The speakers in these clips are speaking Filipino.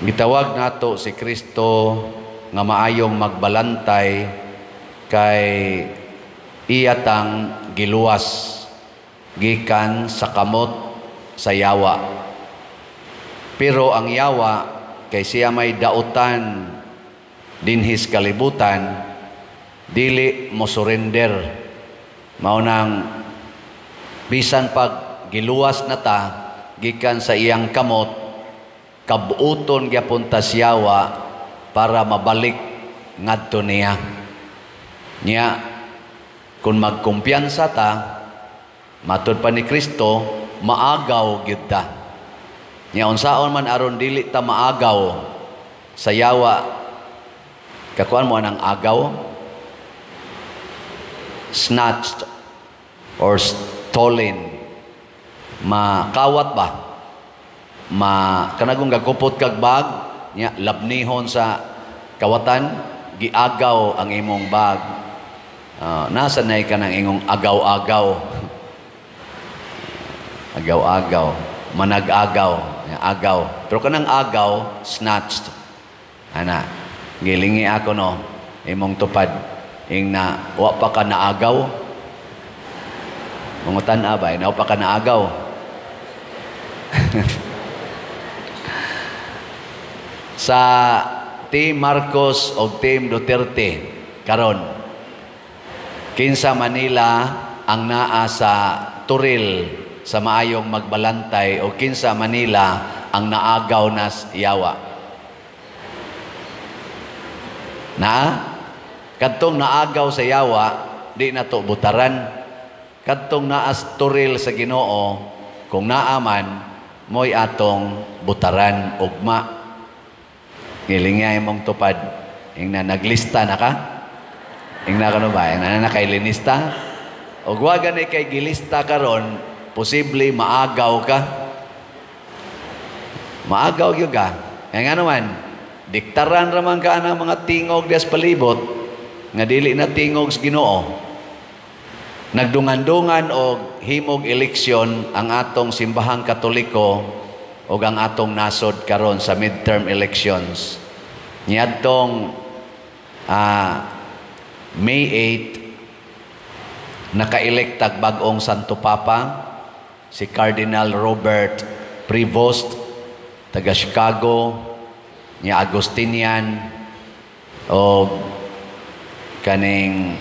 Gitawag nato si Kristo nga maayong magbalantay kay iyatang giluwas gikan sa kamot sa yawa. Pero ang yawa kay siya may dautan dinhis kalibutan, dili mo surrender. Mao nang bisan pag giluwas na ta gikan sa iyang kamot, kabuuton gyapon ta siyawa para mabalik ngadto niya. Nya kung magkumpiyansa ta, matud pa ni Kristo, maagaw gyud ta. Nya unsaon man aron dili ta maagaw sa yawa, kakuan mo anang agaw? Snatched or stolen. Makawat ba? Kanagong gagupot kag bag, nya labnihon sa kawatan, giagaw ang imong bag. Nasa na ka ng ingong agaw-agaw. Agaw-agaw. Manag-agaw. Agaw. Pero kanang agaw, snatched. Ana, gilingi ako no, imong tupad. Ing na, wa pa ka naagaw. Mungutan abay, na wa pa ka naagaw. Sa Team Marcos o Team Duterte, karon, kinsa Manila ang naa sa turil sa maayong magbalantay o kinsa Manila ang naagaw na yawa? Kadtong naagaw sa yawa, di na to butaran. Kadtong naas turil sa Ginoo, kung naaman, mo'y atong butaran, ugma. Ngilingay mong tupad, ing na naglista na ka? Ing na kano ba? Ing na nakailinista? O gwagan ay kay gilista karon, posible maagaw ka. Maagaw yun ka. Kaya nga naman, diktaran raman ka ng mga tingog des palibot, nga dili na tingog sa Ginoo. Nagdungan-dungan o himog eleksyon ang atong simbahang Katoliko o ang atong nasod karon sa midterm elections. Niadtong May 8, naka-elektag bagong Santo Papa, si Cardinal Robert Prevost, taga Chicago, niya Agustinian, o kaning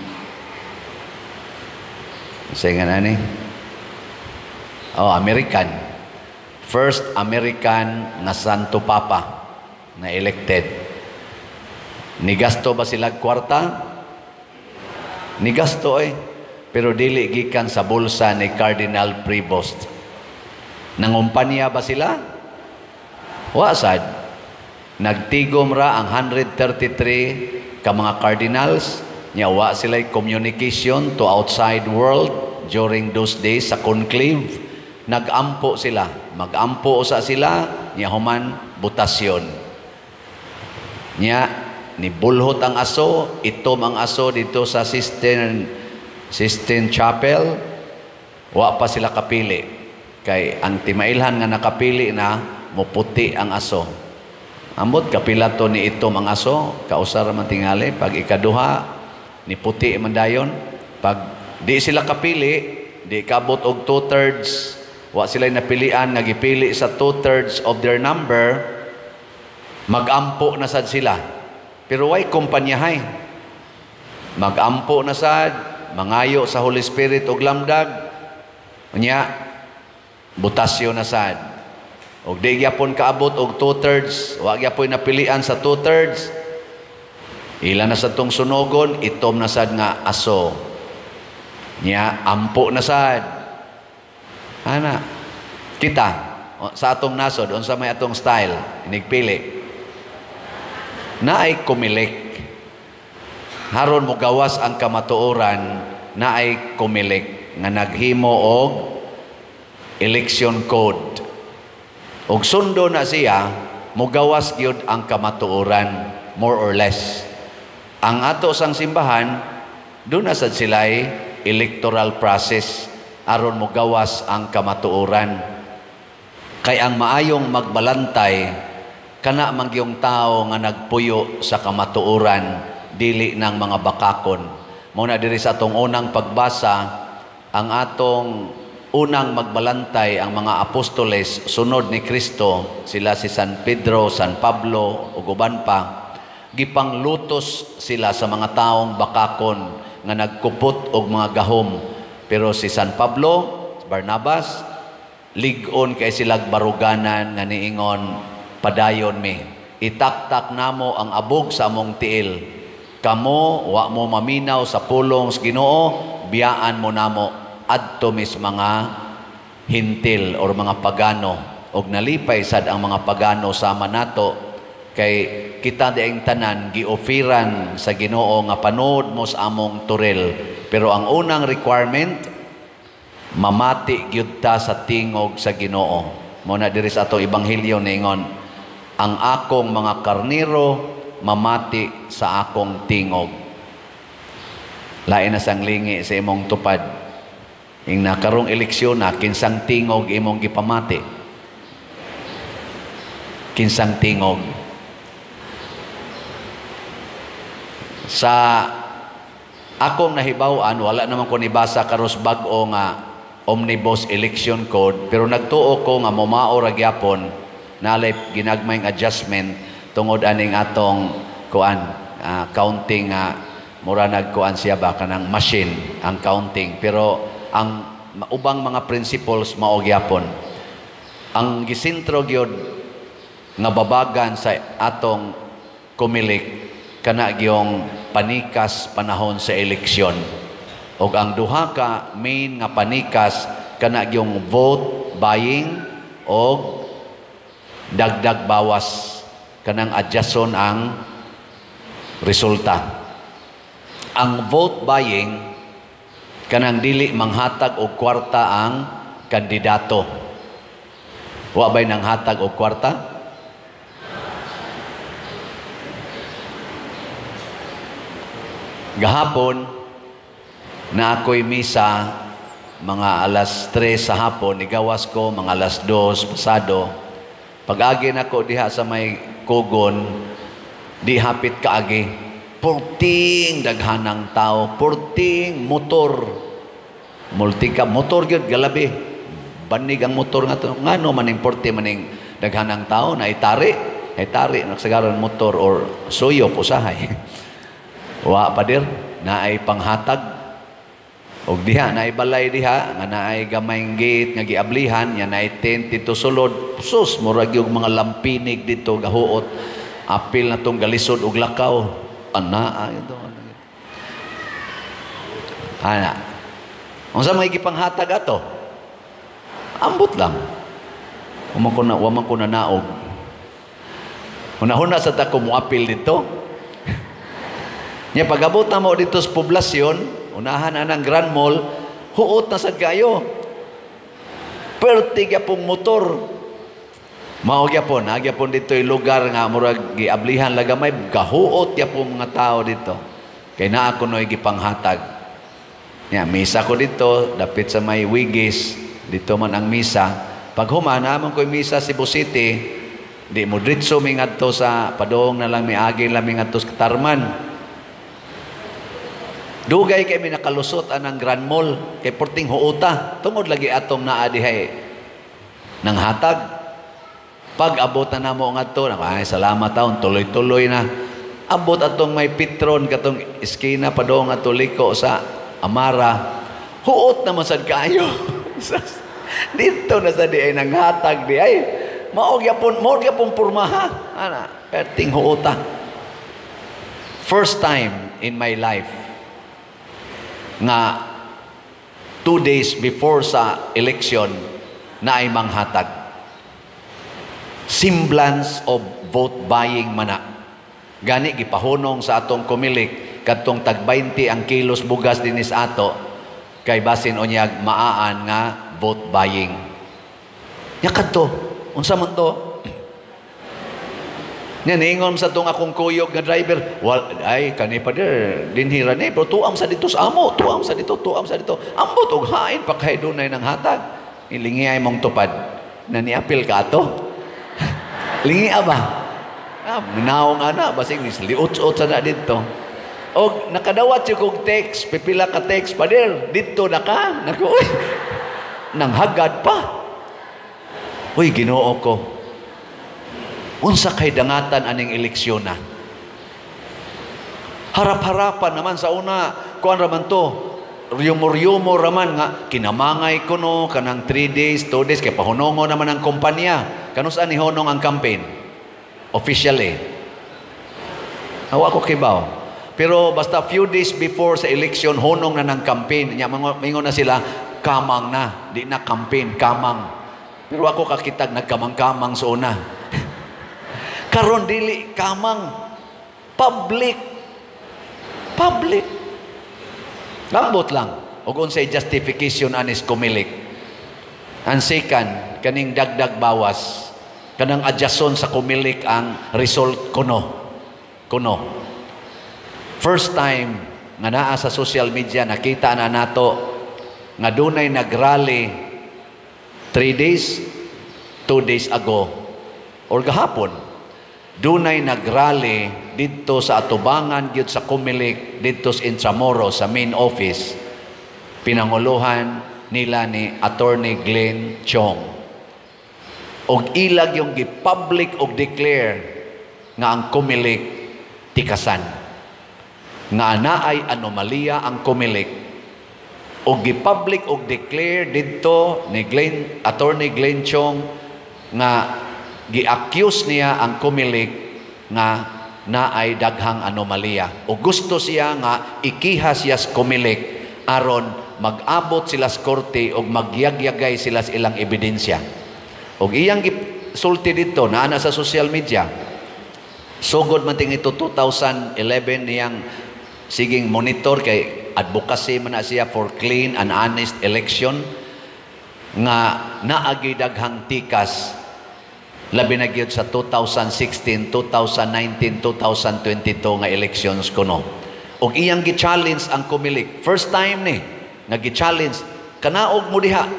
American. First American na Santo Papa na elected. Nigasto ba sila kwarta? Nigasto pero dili gikan sa bulsa ni Cardinal Prevost. Nangumpanya ba sila? Wasad. Nagtigom ra ang 133 ka mga cardinals, nya wa sila communication to outside world during those days sa conclave. Nagampo sila. Magampo sa sila, nya human butasyon. Nya nibulhot ang aso, itom ang aso dito sa Sistine Chapel. Wa pa sila kapili. Kay ang timailhan nga nakapili na, muputi ang aso. Amot kapila to ni itom ang aso, kausar man tingali, pag ikaduha, ni puti man dayon. Pag di sila kapili, di kabot og 2/3, wa sila napilian, nagipili sa 2/3 of their number, magampo na sad sila. Pero way kumpanyahay. Magampo na sad, mangayo sa Holy Spirit og lamdag, unya, butasyon na sad. Og di gyapon kaabot og 2/3, wa gyapon napilian sa 2/3. Ila na sa tong sunogon, itom na sad nga aso. Nya ampo na sad. Ana, kita sa atong nasod unsa may atong style, inigpili. Naay kumilik. Haron mo gawas ang kamatuoran, naay kumilik nga naghimo og election code. Og sundo na siya, mugawas gyud ang kamatuoran, more or less. Ang ato sang simbahan, doon na sad sila'y electoral process, aron mugawas ang kamatuoran. Kay ang maayong magbalantay, kana mangyong tao nga nagpuyo sa kamatuoran dili ng mga bakakon. Muna diri sa atong unang pagbasa, ang atong unang magbalantay ang mga apostoles sunod ni Kristo, sila si San Pedro, San Pablo ug uban pa, gipanglutos sila sa mga taong bakakon nga nagkupot og mga gahom. Pero si San Pablo, Barnabas, lig-on kay silag baruganan nga niingon, padayon mi, itaktak namo ang abog sa among tiil. Kamo wa mo maminaw sa pulong sa Ginoo, biyaan mo namo adto mis mga hintil or mga pagano, og nalipay sad ang mga pagano sama nato, kay kita diayng tanan giofiran sa Ginoo nga panood mo sa among turil. Pero ang unang requirement, mamati gyud ta sa tingog sa Ginoo. Muna diri sa atong ebanghelyo ningon, ang akong mga karniro mamati sa akong tingog. Lain na sang lingi sa imong tupad. Ing nakarong eleksyon na kinsang tingog imong gipamati. Kinsang tingog. Sa akong nahibaw-an, wala naman ko nibasa karos bag-o nga omnibus election code, pero nagtuo ko nga momao ra gyapon nalay ginagmayng adjustment tungod aning atong counting mura nagkuan siya ba kanang machine ang counting, pero ang ubang mga principles mao gyapon. Ang gisintro gyud nga babagan sa atong kumilik kana gyung panikas panahon sa eleksyon. Og ang duha ka main nga panikas kana gyung vote buying og dagdag bawas kanang adjuston ang resulta. Ang vote buying kanang dili manghatag og kwarta ang kandidato. Wa bay nang hatag og kwarta? Gahapon na ako'y misa mga alas 3 sa hapon, igawas ko mga alas 2 pasado. Pag-agi na ko diha sa may kugon, di hapit kaagi, purting daghanang tao, purting motor, multika motor gyud galabi, banig ang motor nga to. Ngano maning porte maning daghanang tao na itari nagsagaran motor or suyo usahay. Wa padir na ay panghatag. Og diha na balay diha nga naay gamayng gate nga giablihan, yan naay tent dito sulod. Sus murag yung mga lampinig dito gahuot. Apil na tong galisod og lakaw. Ito. Ana. Unsa may gipanghatag ato? Ambot lang. Wa man ko na naog. Una-una sa ta ko moapil dito. Nya pag-abot na mo dito sa poblasyon, unahan anang Grand Mall, huot na sad kayo. Perti gyapong motor. Mao gyapon, nagyapon dito yung lugar nga murag giablihan lagamay, gahuot gyapong mga tao dito. Kay naa ko noy gipanghatag. Nya misa ko dito, dapit sa may Wigis, dito man ang misa. Pag human namon ko misa sa Cebu City, di mo diretso mi ngadto sa padong na lang miagi lang mi ngadto sa Tarman. Dugay kay mi nakalusot anang Grand Mall kay porting huota tungod lagi atong naa dihay nang hatag. Pag abot na namo ngadto, ay salamat taon tuloy-tuloy na. Abot atong may Petron katong iskina padong nga tuliko sa Amara. Huot naman sad kayo. Dito na sa di ay nang hatag di ay mao gyapon pormaha ana perting huota. First time in my life nga 2 days before sa election na ay manghatag. Semblance of vote buying mana. Gani gipahunong sa atong kumilik kadtong tag 20 ang kilos bugas dinis ato kay basin unyag maaan nga vote buying. Nya kadto unsa man to? Nya niingon sa tong akong kuyog nga driver, ay kani pa dinhira ni pero tuam sa dito sa amo, tuam sa dito. Ambot og hain pa kay dunay nang hatag. Ilingi ay mong tupad. Na niapil ka ato? Lingi ba? Minaw nga na, basig ni liot-ot sa na dito. O nakadawat yung kong text, pipila ka text, pader, dito na ka. Naku, uy, nanghagad pa. Uy, Ginoo ko. Unsa kay dangatan aning eleksyon na. Harap-harapan naman sa una, kuan raman to, ryumor-ryumor raman nga, kinamangay ko no, kanang 3 days, 2 days, kay pahunongo naman ang kumpanya. Kanusaan ni honong ang campaign? Officially. Hawa ko kibaw. Pero basta few days before sa election, honong na ng campaign. Mingon na sila, kamang na. Di na campaign, kamang. Pero ako kakitag nagkamang-kamang sa una. Karon dili, kamang. Public. Lambot lang. O kung say justification anis kumilik. Ang second, kaning dagdag bawas. Kanang adjason sa kumilik ang result kuno. First time nga naa sa social media, nakita na nato nga dunay nagrally 3 days, 2 days ago, or gahapon, dunay nagrally dito sa atubangan, gyud sa kumilik, dito sa Intramuros, sa main office, pinanguluhan nila ni Attorney Glenn Chong. Og ilag yung gi-public og declare nga ang kumilik tikasan. Nga naay anomalya ang kumilik. Og gi-public og declare dito ni Attorney Glenn Chong nga gi-accuse niya ang kumilik nga naay daghang anomalya. O gusto siya nga ikihas siya sa kumilik aron mag-abot sila sa korte og magyagyagay sila sa ilang ebidensya. Og iyang sulti dito na ana sa social media. Sugod man ting ito 2011 niyang siging monitor kay advocacy man na siya for clean and honest election nga naagi daghang tikas labi na gyud sa 2016, 2019, 2022 nga elections kuno. Og iyang gi-challenge ang kumilik. First time ni nga gi-challenge kanaog mo diha,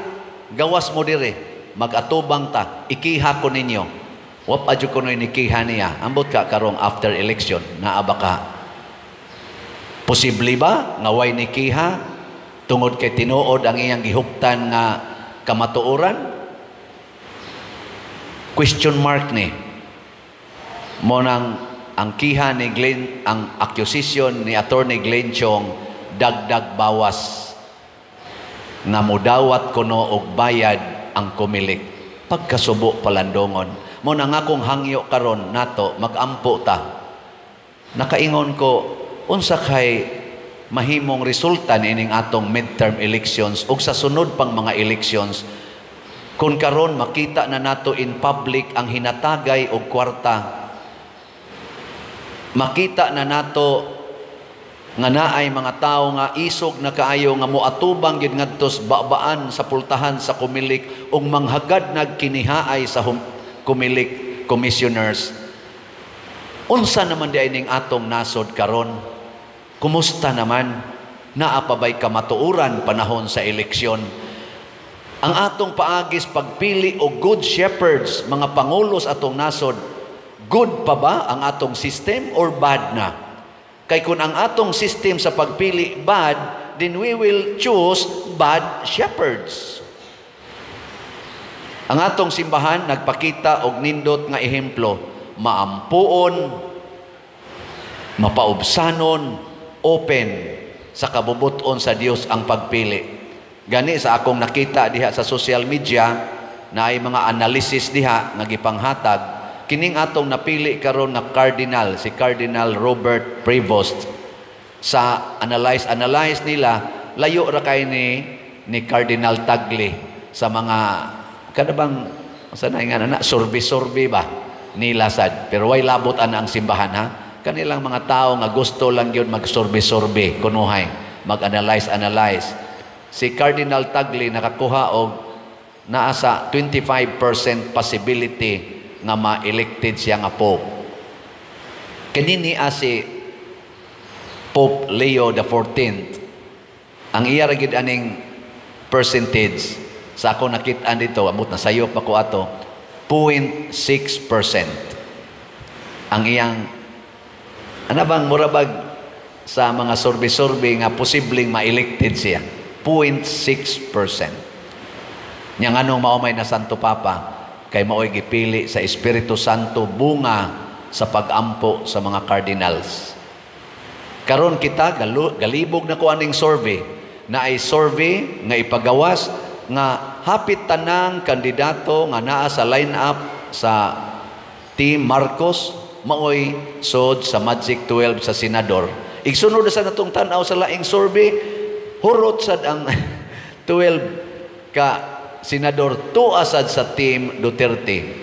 gawas mo dire, mag-atubang ta, ikiha ko ninyo. Wap adyo ko noy nikiha niya. Ambot ka karong after election, naaba ka. Posible ba nga way nikiha tungod kay tinuod ang iyang gihuptan nga kamatuoran? Question mark ni. Mo nang ang kiha ni Glenn, ang accusation ni Attorney Glenn Chong, dagdag bawas nga mudawat kuno og bayad ang kumilik. Pagkasubo palandongon. Mo nang akong hangyo karon nato magampo ta. Nakaingon ko unsa kay mahimong resulta niining atong midterm elections ug sa sunod pang mga elections kung karon makita na nato in public ang hinatagay og kwarta, makita na nato nga naay mga tao nga isog na kaayo nga moatubang gyud ngadto sa babaan sa pultahan sa kumilik ug manghagad nagkinihaay sa kumilik commissioners. Unsa naman di ning atong nasod karon? Kumusta naman? Naapabay kamatuuran panahon sa eleksyon? Ang atong paagis pagpili o good shepherds, mga pangulos atong nasod, good pa ba ang atong system or bad na? Kay kung ang atong system sa pagpili bad, then we will choose bad shepherds. Ang atong simbahan nagpakita og nindot nga ehemplo, maampuon, mapaubsanon, open sa kabubuton sa Dios ang pagpili. Gani sa akong nakita diha sa social media na ay mga analysis diha nga gipanghatag kining atong napili karon na cardinal, si Cardinal Robert Prevost, sa analyze nila layo ra kay ni Cardinal Tagle sa mga kadabang sanay nga na survey ba nila sad, pero way labot ana ang simbahan ha. Kanilang mga tao nga gusto lang yun mag-survey kunuhay, mag-analyze. Si Cardinal Tagle nakakuha og naa sa 25% possibility nga ma-elected siya nga Pope. Kanini si Pope Leo XIV, ang iya ra gid aning percentage sa ako nakitaan dito, amot na sayop ako ato, 0.6%. ang iyang ano bang murabag sa mga survey nga posibleng ma-elected siya. 0.6%. Nya nganong maumay na Santo Papa kay mao'y gipili sa Espiritu Santo bunga sa pag-ampo sa mga cardinals. Karon kita galibog na ko aning survey na ay survey nga ipagawas nga hapit tanang kandidato nga naa sa line-up sa Team Marcos maoy sod sa Magic 12 sa senador. Igsunod sa natong tan-aw sa laing survey, hurot sad ang 12 ka senador tuasad sa Team Duterte.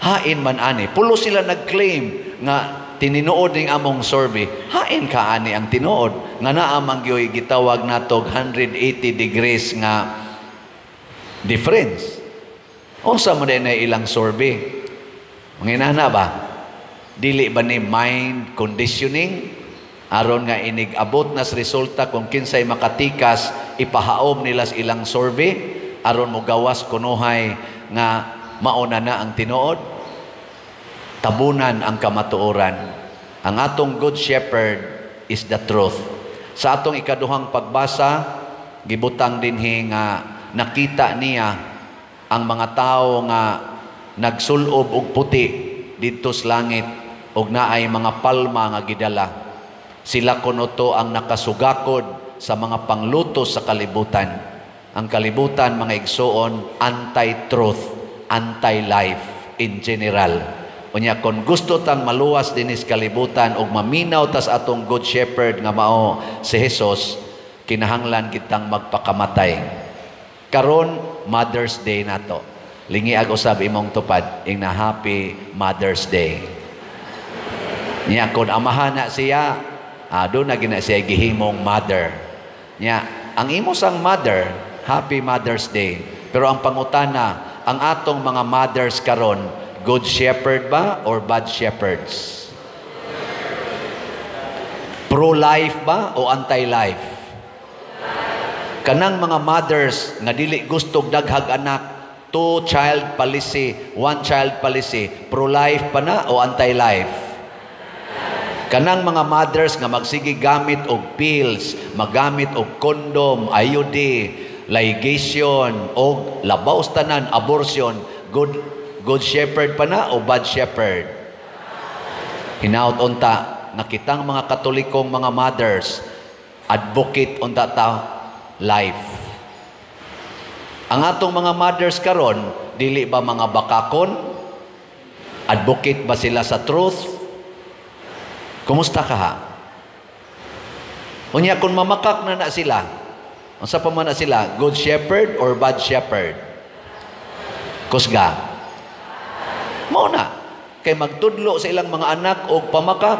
Hain man ani, pulo sila nag-claim nga tininuod ning among survey. Hain ka ani ang tinuod nga naa man gyoy gitawag natog 180 degrees nga difference. Unsa man na ilang survey? Manginana ba? Dili ba ni mind conditioning? Aron nga inig-abot na sa resulta kung kinsay makatikas, ipahaom nila sa ilang survey, aron mo gawas kunuhay nga mauna na ang tinuod. Tabunan ang kamatuoran. Ang atong good shepherd is the truth. Sa atong ikaduhang pagbasa, gibutang dinhi nga nakita niya ang mga tao nga nagsulob og puti didto sa langit og naay mga palma nga gidala. Sila kuno to ang nakasugakod sa mga pangluto sa kalibutan. Ang kalibutan, mga igsoon, anti-truth, anti-life in general. Unya, kung gusto tang maluwas dinis kalibutan o maminaw tas atong good shepherd nga mao si Jesus, kinahanglan kitang magpakamatay. Karon, Mother's Day nato. Lingi ag usab imong tupad, ing na Happy Mother's Day. Niya, kung amahan na siya, doon na gina siya gihimong mother. Nya, ang imo sang mother, Happy Mother's Day. Pero ang pangutana, ang atong mga mothers karon, good shepherd ba or bad shepherds? Pro-life ba o anti-life? Kanang mga mothers nga dili gustog daghag anak, 2-child policy, 1-child policy, pro-life pa na o anti-life? Kanang mga mothers nga magsige gamit og pills, magamit og condom, IUD, ligation, og labaw tanan, abortion, good shepherd pa na o bad shepherd? Hinaut unta, nakitang mga katolikong mga mothers, advocate unta ta life. Ang atong mga mothers karon, dili ba mga bakakon? Advocate ba sila sa truth? Kumusta ka ha? Unya kung mamakak na sila, unsa pa man na sila, good shepherd or bad shepherd? Kusga. Mao na, kay magtudlo sa ilang mga anak og pamakak,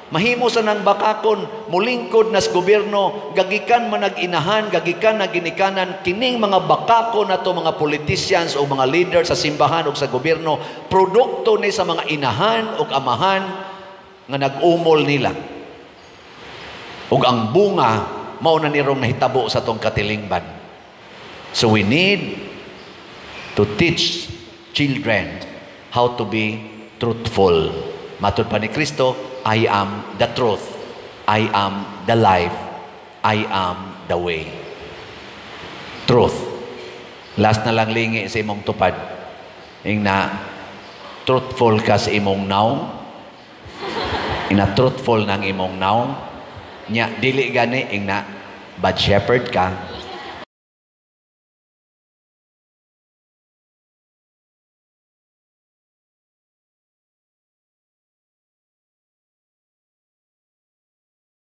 mahimo sa nang bakakon, mulingkod nas gobyerno, gagikan man nag-inahan, gagikan na ginikanan, kining mga bakakon na to, mga politicians o mga leader sa simbahan o sa gobyerno, produkto ni sa mga inahan o amahan nga nag-umol nila. Ug ang bunga mao na nirong nahitabo sa tong katilingban. So we need to teach children how to be truthful. Matud pa ni Kristo, I am the truth. I am the life. I am the way. Truth. Last na lang lingi sa imong tupad. Ing na truthful ka sa imong naong. Ina truthful ng imong naong. Nya dili gani ing na bad shepherd ka